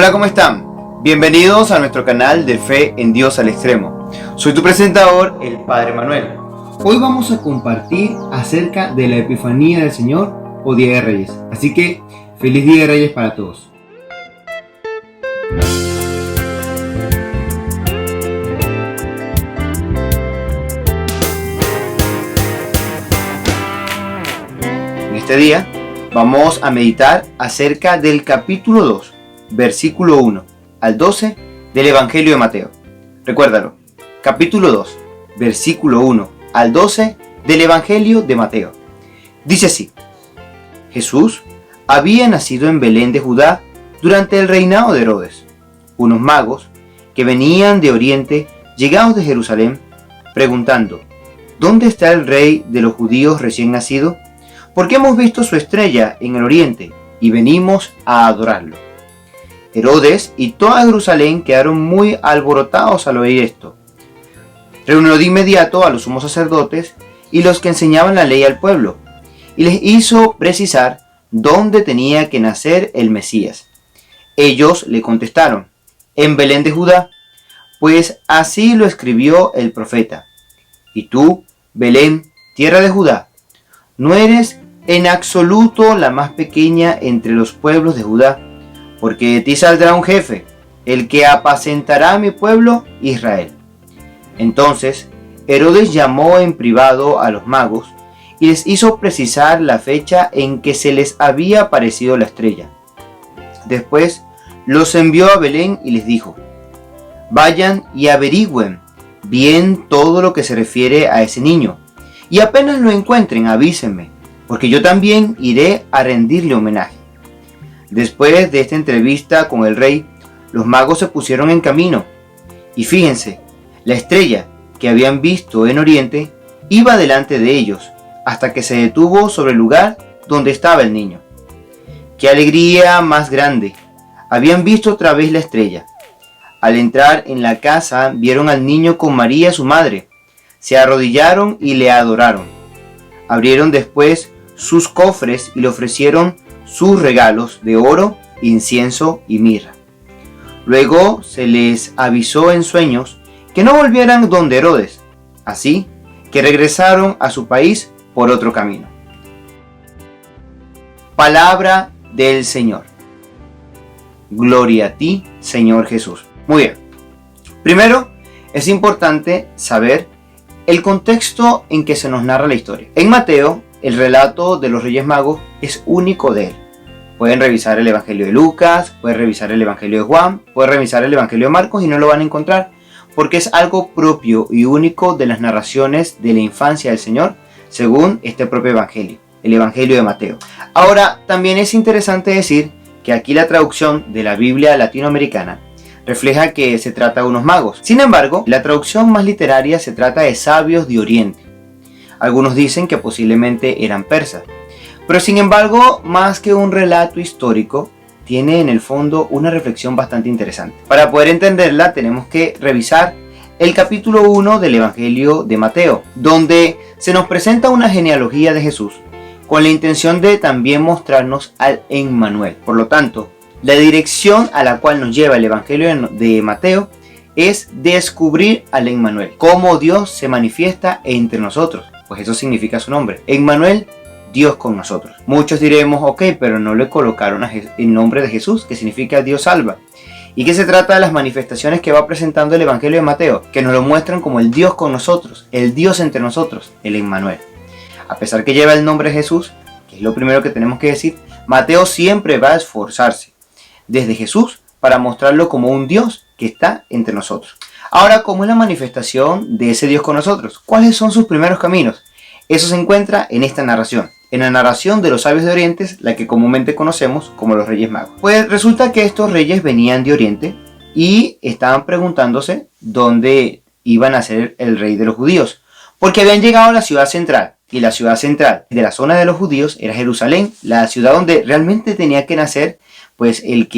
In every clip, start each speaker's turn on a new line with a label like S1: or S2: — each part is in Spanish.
S1: Hola, ¿cómo están? Bienvenidos a nuestro canal de Fe en Dios al Extremo. Soy tu presentador, el Padre Manuel. Hoy vamos a compartir acerca de la Epifanía del Señor o Día de Reyes. Así que, feliz Día de Reyes para todos. En este día vamos a meditar acerca del capítulo 2, versículo 1 al 12 del Evangelio de Mateo. Recuérdalo, capítulo 2, versículo 1 al 12 del Evangelio de Mateo. Dice así: Jesús había nacido en Belén de Judá durante el reinado de Herodes. Unos magos que venían de Oriente, llegados de Jerusalén, preguntando: ¿Dónde está el rey de los judíos recién nacido? Porque hemos visto su estrella en el oriente y venimos a adorarlo. Herodes y toda Jerusalén quedaron muy alborotados al oír esto. Reunió de inmediato a los sumos sacerdotes y los que enseñaban la ley al pueblo, y les hizo precisar dónde tenía que nacer el Mesías. Ellos le contestaron: en Belén de Judá, pues así lo escribió el profeta. Y tú, Belén, tierra de Judá, no eres en absoluto la más pequeña entre los pueblos de Judá, porque de ti saldrá un jefe, el que apacentará a mi pueblo Israel. Entonces Herodes llamó en privado a los magos y les hizo precisar la fecha en que se les había aparecido la estrella. Después los envió a Belén y les dijo: vayan y averigüen bien todo lo que se refiere a ese niño, y apenas lo encuentren avísenme, porque yo también iré a rendirle homenaje. Después de esta entrevista con el rey, los magos se pusieron en camino, y fíjense, la estrella que habían visto en Oriente iba delante de ellos, hasta que se detuvo sobre el lugar donde estaba el niño. ¡Qué alegría más grande! Habían visto otra vez la estrella. Al entrar en la casa, vieron al niño con María su madre. Se arrodillaron y le adoraron. Abrieron después sus cofres y le ofrecieron sus regalos de oro, incienso y mirra. Luego se les avisó en sueños que no volvieran donde Herodes, así que regresaron a su país por otro camino. Palabra del Señor. Gloria a ti, Señor Jesús. Muy bien. Primero, es importante saber el contexto en que se nos narra la historia. En Mateo, el relato de los Reyes Magos es único de él. Pueden revisar el Evangelio de Lucas, pueden revisar el Evangelio de Juan, pueden revisar el Evangelio de Marcos y no lo van a encontrar, porque es algo propio y único de las narraciones de la infancia del Señor, según este propio Evangelio, el Evangelio de Mateo. Ahora, también es interesante decir que aquí la traducción de la Biblia latinoamericana refleja que se trata de unos magos. Sin embargo, la traducción más literaria se trata de sabios de Oriente. Algunos dicen que posiblemente eran persas. Pero sin embargo, más que un relato histórico, tiene en el fondo una reflexión bastante interesante. Para poder entenderla, tenemos que revisar el capítulo 1 del Evangelio de Mateo, donde se nos presenta una genealogía de Jesús, con la intención de también mostrarnos al Emmanuel. Por lo tanto, la dirección a la cual nos lleva el Evangelio de Mateo es descubrir al Emmanuel, cómo Dios se manifiesta entre nosotros, pues eso significa su nombre, Emmanuel, Dios con nosotros. Muchos diremos: ok, pero no le colocaron el nombre de Jesús, que significa Dios salva. ¿Y qué se trata de las manifestaciones que va presentando el Evangelio de Mateo? Que nos lo muestran como el Dios con nosotros, el Dios entre nosotros, el Emmanuel. A pesar que lleva el nombre de Jesús, que es lo primero que tenemos que decir, Mateo siempre va a esforzarse desde Jesús para mostrarlo como un Dios que está entre nosotros. Ahora, ¿cómo es la manifestación de ese Dios con nosotros? ¿Cuáles son sus primeros caminos? Eso se encuentra en esta narración, en la narración de los sabios de Oriente, la que comúnmente conocemos como los Reyes Magos. Pues resulta que estos reyes venían de Oriente y estaban preguntándose dónde iban a ser el rey de los judíos, porque habían llegado a la ciudad central, y la ciudad central de la zona de los judíos era Jerusalén, la ciudad donde realmente tenía que nacer pues el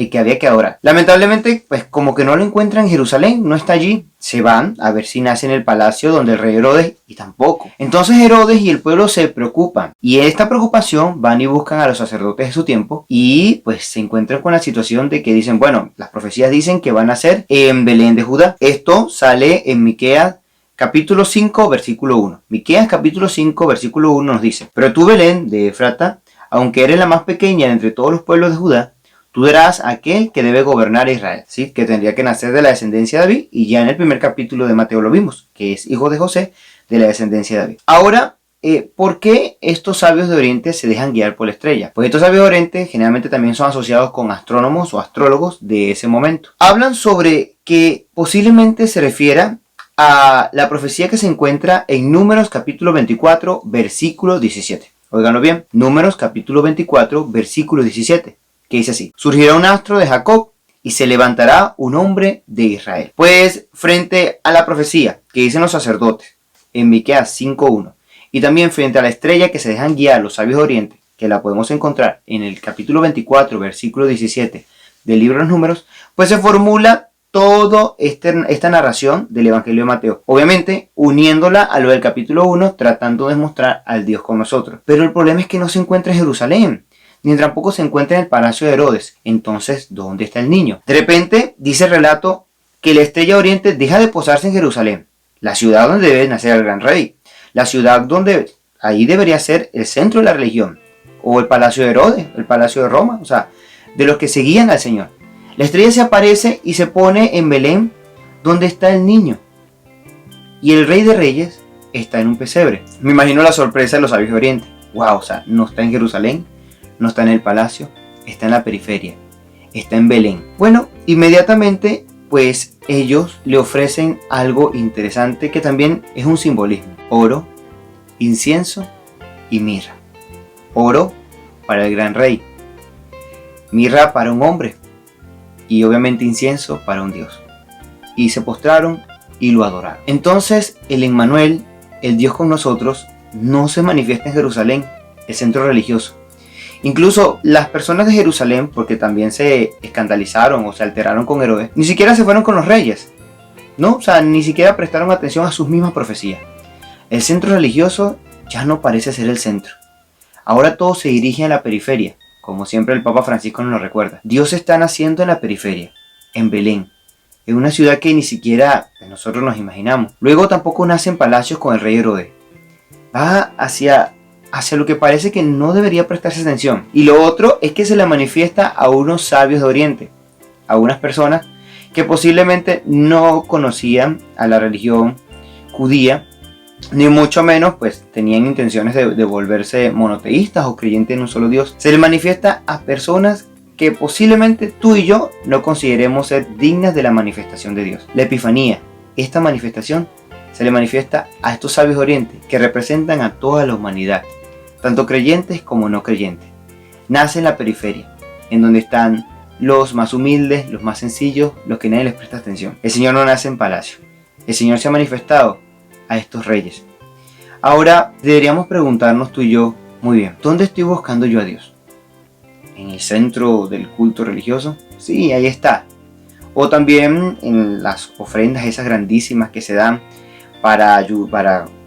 S1: que había que adorar. Lamentablemente, pues como que no lo encuentran en Jerusalén, no está allí. Se van a ver si nace en el palacio donde el rey Herodes, y tampoco. Entonces Herodes y el pueblo se preocupan, y en esta preocupación van y buscan a los sacerdotes de su tiempo, y pues se encuentran con la situación de que dicen, bueno, las profecías dicen que van a ser en Belén de Judá. Esto sale en Miqueas capítulo 5, versículo 1. Miqueas capítulo 5, versículo 1 nos dice: pero tú, Belén de Efrata, aunque eres la más pequeña entre todos los pueblos de Judá, tú darás a aquel que debe gobernar a Israel, ¿sí? Que tendría que nacer de la descendencia de David, y ya en el primer capítulo de Mateo lo vimos, que es hijo de José, de la descendencia de David. Ahora, ¿por qué estos sabios de Oriente se dejan guiar por la estrella? Pues estos sabios de Oriente generalmente también son asociados con astrónomos o astrólogos de ese momento. Hablan sobre que posiblemente se refiera a la profecía que se encuentra en Números capítulo 24, versículo 17. Óiganlo bien, Números capítulo 24, versículo 17, que dice así: surgirá un astro de Jacob y se levantará un hombre de Israel. Pues frente a la profecía que dicen los sacerdotes en Miqueas 5.1, y también frente a la estrella que se dejan guiar los sabios de Oriente, que la podemos encontrar en el capítulo 24, versículo 17 del libro de los Números, pues se formula toda esta narración del Evangelio de Mateo, obviamente uniéndola a lo del capítulo 1, tratando de mostrar al Dios con nosotros. Pero el problema es que no se encuentra en Jerusalén, ni tampoco se encuentra en el palacio de Herodes. Entonces, ¿dónde está el niño? De repente, dice el relato que la estrella de Oriente deja de posarse en Jerusalén, la ciudad donde debe nacer el gran rey, la ciudad donde ahí debería ser el centro de la religión, o el palacio de Herodes, el palacio de Roma, o sea, de los que seguían al Señor. La estrella se aparece y se pone en Belén, donde está el niño. Y el rey de reyes está en un pesebre. Me imagino la sorpresa de los sabios de Oriente. Wow, o sea, no está en Jerusalén, no está en el palacio, está en la periferia, está en Belén. Bueno, inmediatamente, pues ellos le ofrecen algo interesante que también es un simbolismo: oro, incienso y mirra. Oro para el gran rey, mirra para un hombre, y obviamente incienso para un Dios. Y se postraron y lo adoraron. Entonces el Emmanuel, el Dios con nosotros, no se manifiesta en Jerusalén, el centro religioso. Incluso las personas de Jerusalén, porque también se escandalizaron o se alteraron con Herodes, ni siquiera se fueron con los reyes, ¿no? O sea, ni siquiera prestaron atención a sus mismas profecías. El centro religioso ya no parece ser el centro. Ahora todo se dirige a la periferia, como siempre el Papa Francisco nos lo recuerda. Dios está naciendo en la periferia, en Belén, en una ciudad que ni siquiera nosotros nos imaginamos. Luego tampoco nace en palacios con el rey Herodes. Va hacia lo que parece que no debería prestarse atención. Y lo otro es que se le manifiesta a unos sabios de Oriente, a unas personas que posiblemente no conocían a la religión judía, ni mucho menos pues tenían intenciones de volverse monoteístas o creyentes en un solo Dios. Se le manifiesta a personas que posiblemente tú y yo no consideremos ser dignas de la manifestación de Dios. La Epifanía, esta manifestación, se le manifiesta a estos sabios de Oriente que representan a toda la humanidad, tanto creyentes como no creyentes. Nace en la periferia, en donde están los más humildes, los más sencillos, los que nadie les presta atención. El Señor no nace en palacio. El Señor se ha manifestado a estos reyes. Ahora deberíamos preguntarnos tú y yo, muy bien, ¿dónde estoy buscando yo a Dios? ¿En el centro del culto religioso? Sí, ahí está. O también en las ofrendas esas grandísimas que se dan para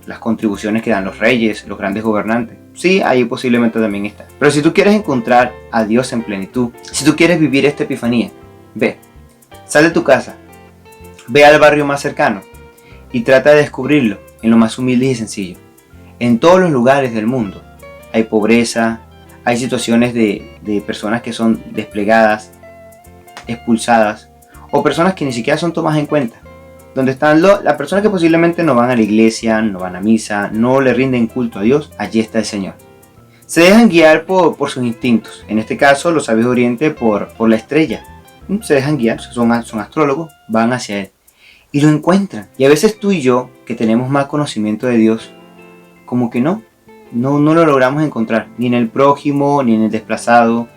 S1: las contribuciones que dan los reyes, los grandes gobernantes. Sí, ahí posiblemente también está. Pero si tú quieres encontrar a Dios en plenitud, si tú quieres vivir esta epifanía, ve, sal de tu casa, ve al barrio más cercano y trata de descubrirlo en lo más humilde y sencillo. En todos los lugares del mundo hay pobreza, hay situaciones de personas que son desplegadas, expulsadas, o personas que ni siquiera son tomadas en cuenta. Donde están las personas que posiblemente no van a la iglesia, no van a misa, no le rinden culto a Dios, allí está el Señor. Se dejan guiar por sus instintos. En este caso, los sabios de Oriente por la estrella. Se dejan guiar, son astrólogos, van hacia Él. Y lo encuentran. Y a veces tú y yo, que tenemos más conocimiento de Dios, como que no lo logramos encontrar. Ni en el prójimo, ni en el desplazado,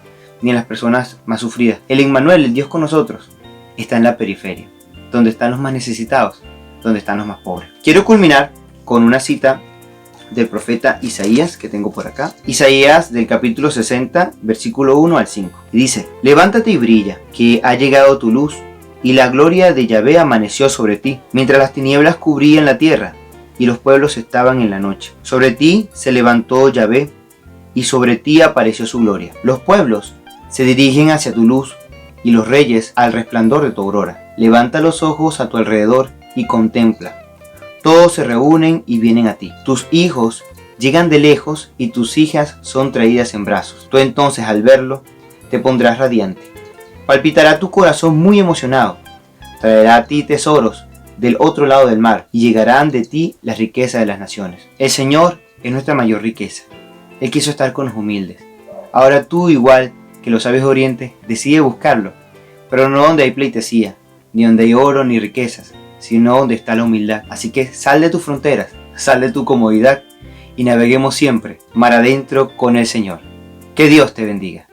S1: ni en las personas más sufridas. El Emmanuel, el Dios con nosotros, está en la periferia, donde están los más necesitados, donde están los más pobres. Quiero culminar con una cita del profeta Isaías que tengo por acá. Isaías del capítulo 60, versículo 1 al 5. Y dice: levántate y brilla, que ha llegado tu luz, y la gloria de Yahvé amaneció sobre ti, mientras las tinieblas cubrían la tierra, y los pueblos estaban en la noche. Sobre ti se levantó Yahvé, y sobre ti apareció su gloria. Los pueblos se dirigen hacia tu luz, y los reyes al resplandor de tu aurora. Levanta los ojos a tu alrededor y contempla. Todos se reúnen y vienen a ti. Tus hijos llegan de lejos y tus hijas son traídas en brazos. Tú entonces, al verlo, te pondrás radiante. Palpitará tu corazón muy emocionado. Traerá a ti tesoros del otro lado del mar, y llegarán de ti las riquezas de las naciones. El Señor es nuestra mayor riqueza. Él quiso estar con los humildes. Ahora tú, igual que los sabios de Oriente, decide buscarlo, pero no donde hay pleitesía, ni donde hay oro ni riquezas, sino donde está la humildad. Así que sal de tus fronteras, sal de tu comodidad y naveguemos siempre mar adentro con el Señor. Que Dios te bendiga.